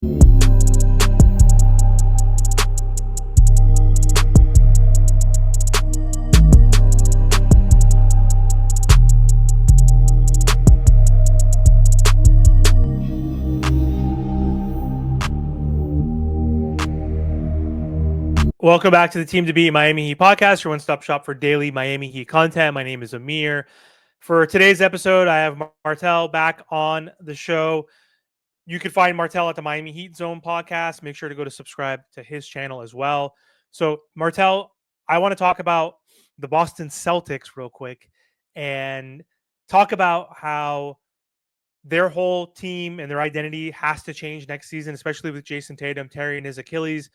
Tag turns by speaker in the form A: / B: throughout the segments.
A: Welcome back to the Team to Beat Miami Heat podcast, your one-stop shop for daily Miami Heat content. My name is Amir. For today's episode, I have Martel back on the show. You can find Martel at the Miami Heat Zone podcast. Make sure to go to subscribe to his channel as well. So, Martel, I want to talk about the Boston Celtics real quick and talk about how their whole team and their identity has to change next season, especially with Jason Tatum tearing his Achilles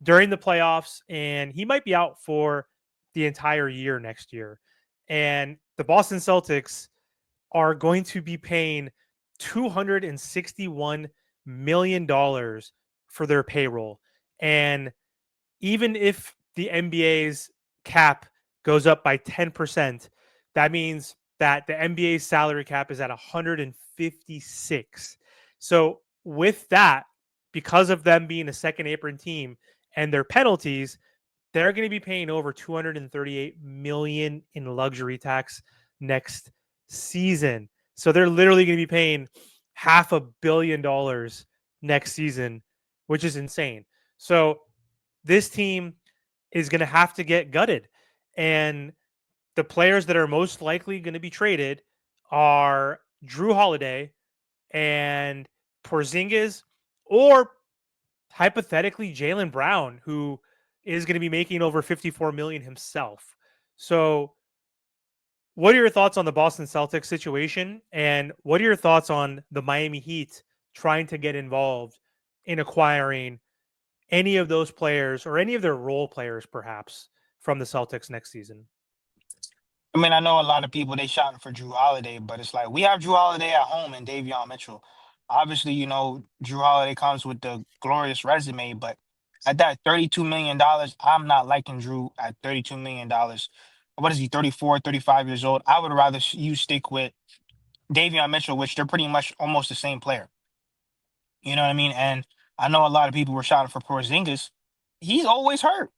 A: during the playoffs, and he might be out for the entire year next year. And the Boston Celtics are going to be paying $261 million for their payroll. And even if the NBA's cap goes up by 10%, that means that the NBA's salary cap is at 156. So with that, because of them being a second apron team and their penalties, they're going to be paying over $238 million in luxury tax next season. So they're literally going to be paying $500 million next season, which is insane. So this team is going to have to get gutted. And the players that are most likely going to be traded are Jrue Holiday and Porzingas, or hypothetically Jaylen Brown, who is going to be making over $54 million himself. So what are your thoughts on the Boston Celtics situation? And what are your thoughts on the Miami Heat trying to get involved in acquiring any of those players or any of their role players, perhaps, from the Celtics next season?
B: I mean, I know a lot of people they shouting for Jrue Holiday, but it's like we have Jrue Holiday at home and Davion Mitchell. Obviously, Jrue Holiday comes with the glorious resume, but at that $32 million, I'm not liking Jrue at $32 million. What is he, 34, 35 years old? I would rather you stick with Davion Mitchell, which they're pretty much almost the same player. You know what I mean? And I know a lot of people were shouting for Porzingis. He's always hurt.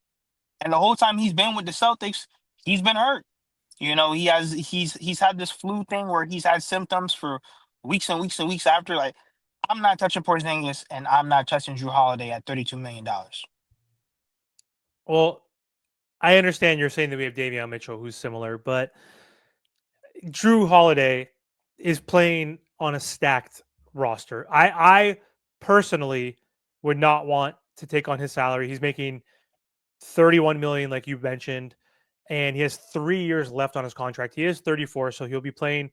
B: And the whole time he's been with the Celtics, he's been hurt. He's had this flu thing where he's had symptoms for weeks and weeks and weeks after. Like, I'm not touching Porzingis and I'm not touching Jrue Holiday at $32 million.
A: Well, I understand you're saying that we have Davion Mitchell, who's similar, but Jrue Holiday is playing on a stacked roster. I personally would not want to take on his salary. He's making 31 million, like you mentioned, and he has 3 years left on his contract. He is 34, so he'll be playing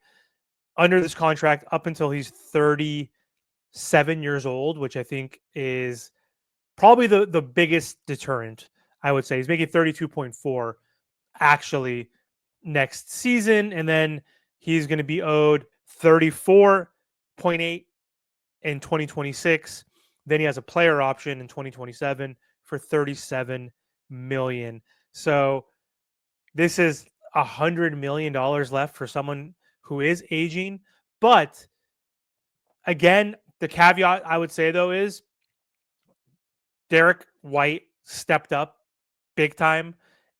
A: under this contract up until he's 37 years old, which I think is probably the biggest deterrent. I would say he's making 32.4 actually next season, and then he's going to be owed 34.8 in 2026. Then he has a player option in 2027 for 37 million. So this is $100 million left for someone who is aging. But again, the caveat I would say though is Derek White stepped up big time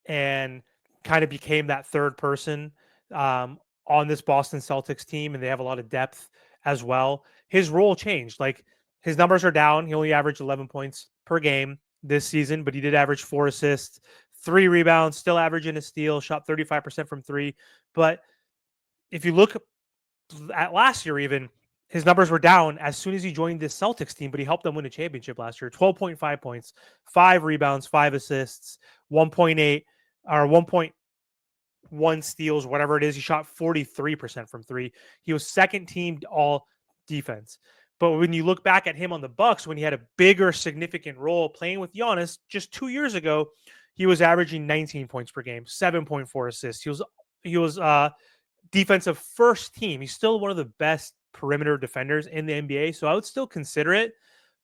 A: and kind of became that third person on this Boston Celtics team, and they have a lot of depth as well. His role changed. Like, his numbers are down. He only averaged 11 points per game this season, but he did average 4 assists, 3 rebounds, still averaging a steal, shot 35% from 3. But if you look at last year, even his numbers were down as soon as he joined this Celtics team, but he helped them win a championship last year. 12.5 points, 5 rebounds, 5 assists, 1.8 or 1.1 steals, whatever it is. He shot 43% from 3. He was second team all defense. But when you look back at him on the Bucks, when he had a bigger, significant role playing with Giannis just 2 years ago, he was averaging 19 points per game, 7.4 assists. He was defensive first team. He's still one of the best perimeter defenders in the NBA, so I would still consider it.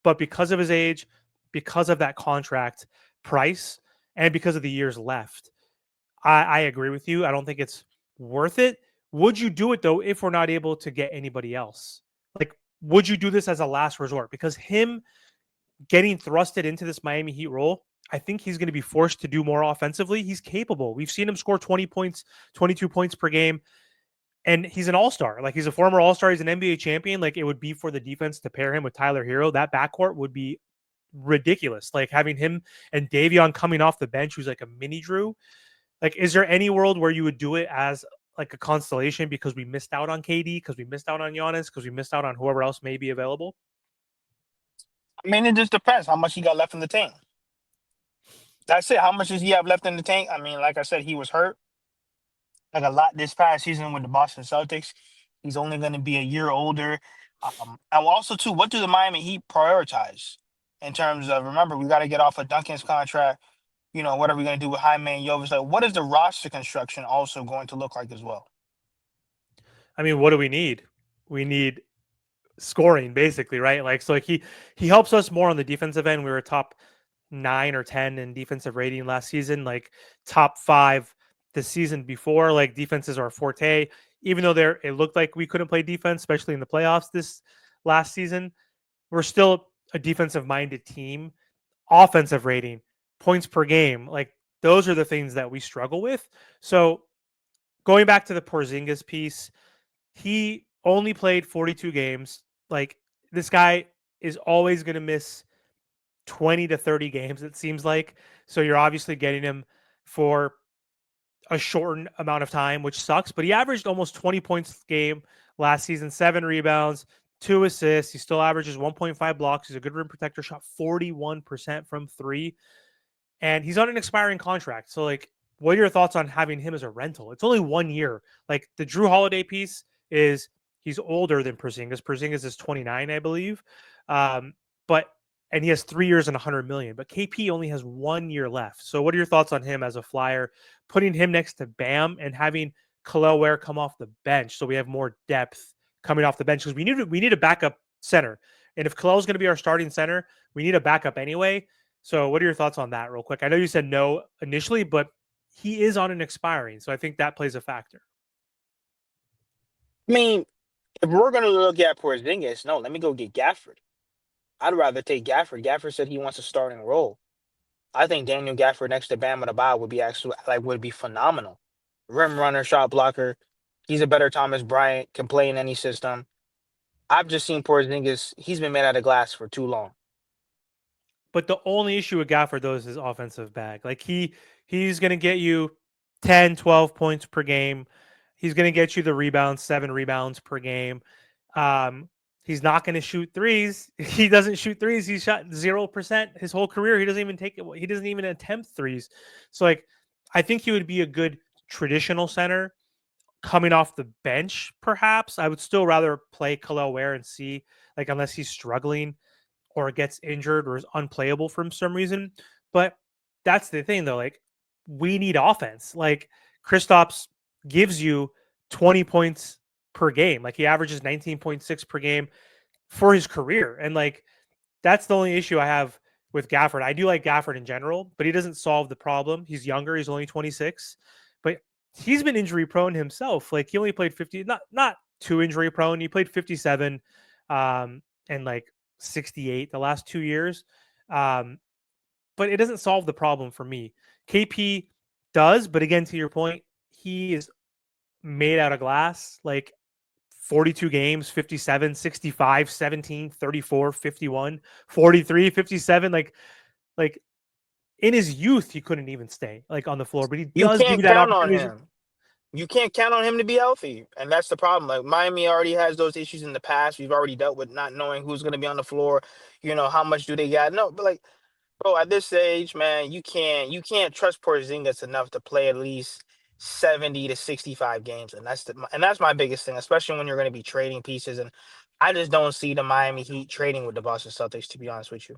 A: But because of his age, because of that contract price, and because of the years left, I agree with you. I don't think it's worth it. Would you do it though if we're not able to get anybody else? Like, would you do this as a last resort? Because him getting thrusted into this Miami Heat role, I think he's going to be forced to do more offensively. He's capable. We've seen him score 20 points, 22 points per game, and he's an all-star. Like, he's a former all-star. He's an NBA champion. Like, it would be for the defense to pair him with Tyler Hero. That backcourt would be ridiculous. Like, having him and Davion coming off the bench, who's like a mini Jrue. Like, is there any world where you would do it as like a constellation because we missed out on KD, because we missed out on Giannis, because we missed out on whoever else may be available?
B: I mean, it just depends how much he got left in the tank. That's it. How much does he have left in the tank? I mean, like I said, he was hurt like a lot this past season with the Boston Celtics. He's only going to be a year older. And also, too, what do the Miami Heat prioritize in terms of? Remember, we got to get off of Duncan's contract. What are we going to do with Jaime and Jovic? Like, what is the roster construction also going to look like as well?
A: I mean, what do we need? We need scoring, basically, right? Like, so like he helps us more on the defensive end. We were top 9 or 10 in defensive rating last season, like top 5 the season before. Like, defenses are forte, even though it looked like we couldn't play defense, especially in the playoffs this last season. We're still a defensive minded team. Offensive rating, points per game, like, those are the things that we struggle with. So going back to the Porzingas piece, he only played 42 games. Like, this guy is always going to miss 20 to 30 games, it seems like. So you're obviously getting him for a shortened amount of time, which sucks. But he averaged almost 20 points a game last season, 7 rebounds, 2 assists. He still averages 1.5 blocks. He's a good rim protector, shot 41% from 3. And he's on an expiring contract. So, like, what are your thoughts on having him as a rental? It's only 1 year. Like, the Jrue Holiday piece is he's older than Porzingas. Porzingas is 29, I believe. But and he has 3 years and 100 million. But KP only has 1 year left. So, what are your thoughts on him as a flyer? Putting him next to Bam and having Khalil Ware come off the bench, so we have more depth coming off the bench, because we need a backup center. And if Khalil's going to be our starting center, we need a backup anyway. So, what are your thoughts on that, real quick? I know you said no initially, but he is on an expiring, so I think that plays a factor.
B: I mean, if we're going to look at Porzingis, no, let me go get Gafford. I'd rather take Gafford. Gafford said he wants a starting role. I think Daniel Gafford next to Bam Adebayo would be phenomenal. Rim runner, shot blocker. He's a better Thomas Bryant, can play in any system. I've just seen Porzingis. He's been made out of glass for too long.
A: But the only issue with Gafford, though, is his offensive bag. Like, he's going to get you 10, 12 points per game. He's going to get you the rebounds, 7 rebounds per game. He's not going to shoot threes. He doesn't shoot threes. He shot 0% his whole career. He doesn't even take it. He doesn't even attempt threes. So, like, I think he would be a good traditional center coming off the bench. Perhaps I would still rather play Khalil Ware and see, like, unless he's struggling or gets injured or is unplayable for some reason. But that's the thing, though. Like, we need offense. Like, Kristaps gives you 20 points per game. Like, he averages 19.6 per game for his career. And, like, that's the only issue I have with Gafford. I do like Gafford in general, but he doesn't solve the problem. He's younger. He's only 26, but he's been injury prone himself. Like, he only played 50, not too injury prone. He played 57 and like 68 the last 2 years. But it doesn't solve the problem for me. KP does, but again, to your point, he is made out of glass. Like, 42 games, 57, 65, 17, 34, 51, 43, 57. Like, in his youth, he couldn't even stay like on the floor, but he
B: You
A: does give
B: can't
A: you that
B: count on
A: opportunity.
B: him. You can't count on him to be healthy, and that's the problem. Like, Miami already has those issues in the past. We've already dealt with not knowing who's going to be on the floor. How much do they got? No, but, like, bro, at this age, man, you can't trust Porzingis enough to play at least 70 to 65 games, and that's my biggest thing, especially when you're going to be trading pieces. And I just don't see the Miami Heat trading with the Boston Celtics, to be honest with you.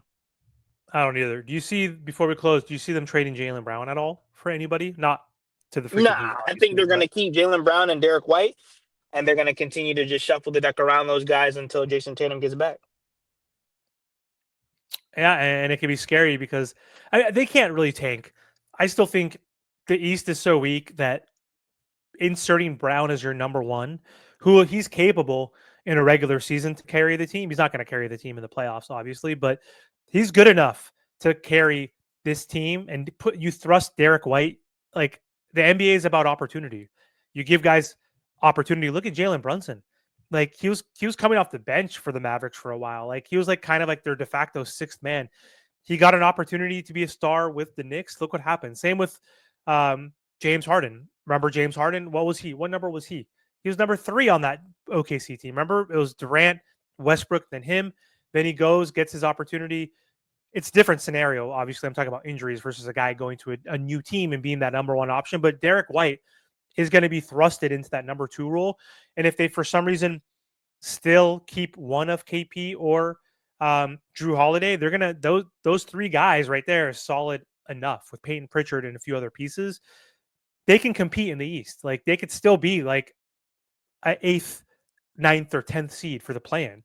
A: I don't either. Do you see, before we close, do you see them trading Jaylen Brown at all for anybody? Not to the freaking Heat,
B: Nah, I think
A: obviously,
B: they're going
A: but
B: to keep Jalen Brown and Derek White, and they're going to continue to just shuffle the deck around those guys until Jason Tatum gets back.
A: yeah, and it can be scary because they can't really tank. I still think the East is so weak that inserting Brown as your number one, who he's capable in a regular season to carry the team. He's not going to carry the team in the playoffs, obviously, but He's good enough to carry this team and you thrust Derek White. Like the NBA is about opportunity. You give guys opportunity. Look at Jalen Brunson. Like he was coming off the bench for the Mavericks for a while. Like he was like kind of like their de facto sixth man. He got an opportunity to be a star with the Knicks. Look what happened. Same with James Harden. Remember James Harden? What was he? What number was he? He was number 3 on that OKC team. Remember, it was Durant, Westbrook, then him. Then he goes, gets his opportunity. It's a different scenario. Obviously, I'm talking about injuries versus a guy going to a new team and being that number 1 option. But Derek White is going to be thrusted into that number 2 role. And if they, for some reason, still keep one of KP or Jrue Holiday, they're gonna those 3 guys right there is solid enough with Peyton Pritchard and a few other pieces. They can compete in the East. Like they could still be like an 8th, 9th, or 10th seed for the play-in.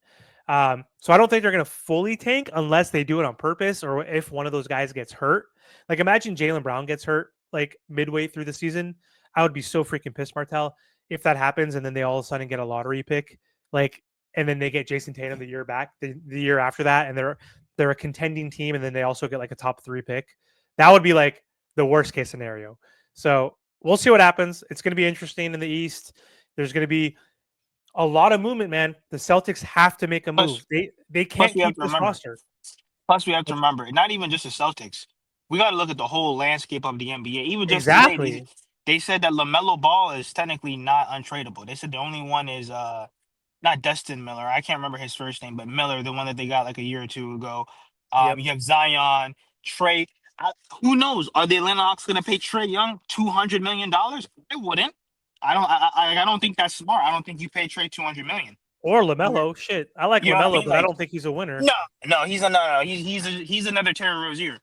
A: So I don't think they're going to fully tank unless they do it on purpose or if one of those guys gets hurt. Like imagine Jaylen Brown gets hurt like midway through the season. I would be so freaking pissed, Martel, if that happens and then they all of a sudden get a lottery pick, like, and then they get Jason Tatum the year back, the year after that, and they're a contending team, and then they also get like a top 3 pick. That would be like the worst case scenario. So we'll see what happens. It's going to be interesting in the East. There's going to be a lot of movement, man. The Celtics have to make a move.
B: Plus,
A: They
B: plus
A: can't
B: we have
A: keep
B: to
A: this
B: remember.
A: roster.
B: Plus, we have to remember, not even just the Celtics. We got to look at the whole landscape of the NBA. Even just today,
A: Exactly.
B: they said that LaMelo Ball is technically not untradeable. They said the only one is not Dustin Miller. I can't remember his first name, but Miller, the one that they got like a year or two ago.
A: Yep.
B: You have Zion, Trey. Who knows? Are the Atlanta Hawks going to pay Trey Young $200 million? I wouldn't. I don't think that's smart. I don't think you pay Trey $200 million.
A: Or LaMelo. Shit. I like
B: You know what I
A: LaMelo,
B: mean?
A: but I
B: Like,
A: don't think he's a winner.
B: no, no, he's another Terry Rozier.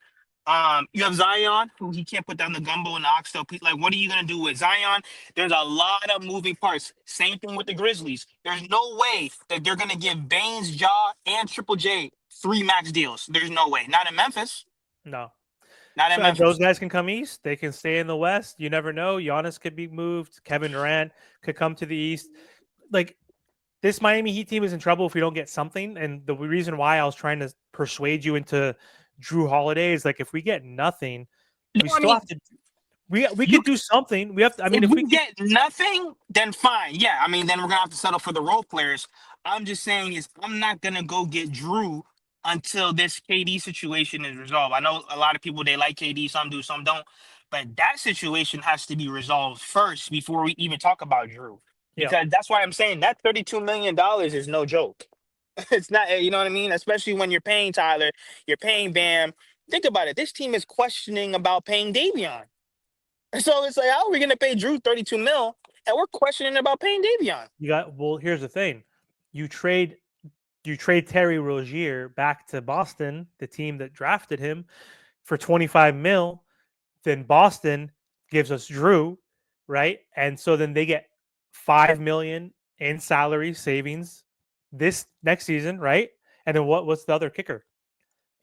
B: You have Zion, who he can't put down the gumbo and the oxtail. Like, what are you gonna do with Zion? There's a lot of moving parts. Same thing with the Grizzlies. There's no way that they're gonna give Baines, Ja, and Triple J 3 max deals. There's no way. Not in Memphis.
A: No.
B: Not in
A: So those
B: Memphis.
A: guys can come east. They can stay in the west. You never know. Giannis could be moved. Kevin Durant could come to the east. Like this Miami Heat team is in trouble if we don't get something. And the reason why I was trying to persuade you into Jrue Holiday is like if we get nothing,
B: No,
A: we
B: I
A: still
B: mean,
A: have to. We
B: you
A: could do something. We have to. I mean,
B: if
A: if we
B: we
A: could,
B: get nothing, then fine. Yeah, I mean, then we're gonna have to settle for the role players. I'm just saying is I'm not gonna go get Drew until this KD situation is resolved. I know a lot of people they like KD, some do, some don't, but that situation has to be resolved first before we even talk about Drew.
A: yeah,
B: Because that's why I'm saying that $32 million is no joke. It's not, you know what I mean? Especially when you're paying Tyler, you're paying Bam. Think about it. This team is questioning about paying Davion. So it's like, how are we going to pay Drew 32 mil? And we're questioning about paying Davion.
A: you got. Well, here's the thing: you trade Terry Rozier back to Boston, the team that drafted him, for 25 mil. Then Boston gives us Drew, right? And so then they get 5 million in salary savings this next season, right? And then what's the other kicker?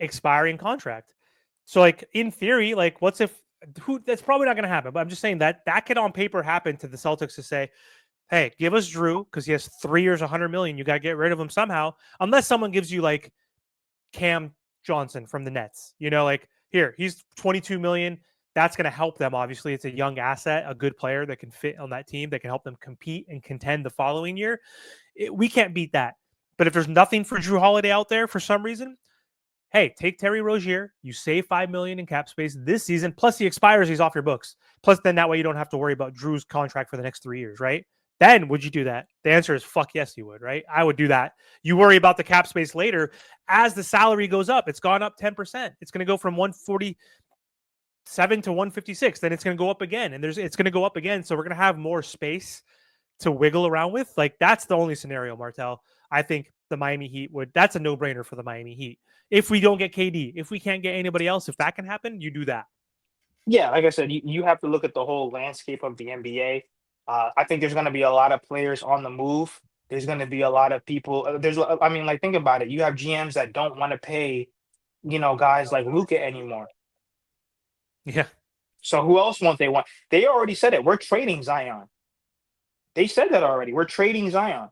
A: Expiring contract. So like in theory, like what's if who that's probably not going to happen, but I'm just saying that that could on paper happen to the Celtics to say, "Hey, give us Drew because he has 3 years, 100 million. You got to get rid of him somehow, unless someone gives you like Cam Johnson from the Nets. You know, like here, he's 22 million. That's going to help them. Obviously, it's a young asset, a good player that can fit on that team that can help them compete and contend the following year. We can't beat that. But if there's nothing for Jrue Holiday out there for some reason, hey, take Terry Rozier. You save 5 million in cap space this season. Plus, he expires. He's off your books. Plus, then that way you don't have to worry about Drew's contract for the next 3 years, right? Then would you do that? The answer is fuck yes, you would, right? I would do that. You worry about the cap space later as the salary goes up. It's gone up 10%. It's going to go from 147 to 156. Then it's going to go up again, and it's going to go up again. So we're going to have more space to wiggle around with. Like that's the only scenario, Martel. I think the Miami Heat would. That's a no-brainer for the Miami Heat. If we don't get KD, if we can't get anybody else, if that can happen, you do that.
B: Yeah, like I said, you have to look at the whole landscape of the NBA. I think there's going to be a lot of players on the move. There's going to be a lot of people. I mean, like, think about it. You have GMs that don't want to pay, guys like Luca anymore.
A: Yeah,
B: So who else won't they want? They already said it. We're trading Zion. They said that already. We're trading Zion.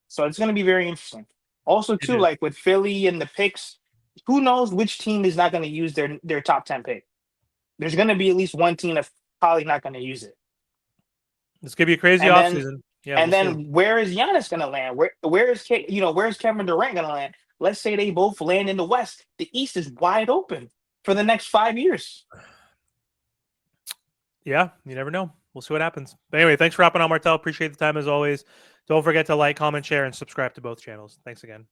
B: So it's going to be very interesting. Also,
A: it
B: too,
A: is.
B: like with Philly and the picks, who knows which team is not going to use their top 10 pick? There's going to be at least one team that's probably not going to use it.
A: This could be a crazy
B: And then
A: offseason. Yeah, we'll see.
B: where is Giannis going to land? Where's Kevin Durant going to land? Let's say they both land in the West. The East is wide open for the next 5 years.
A: Yeah, you never know. We'll see what happens. But anyway, thanks for hopping on, Martel. Appreciate the time as always. Don't forget to like, comment, share, and subscribe to both channels. Thanks again.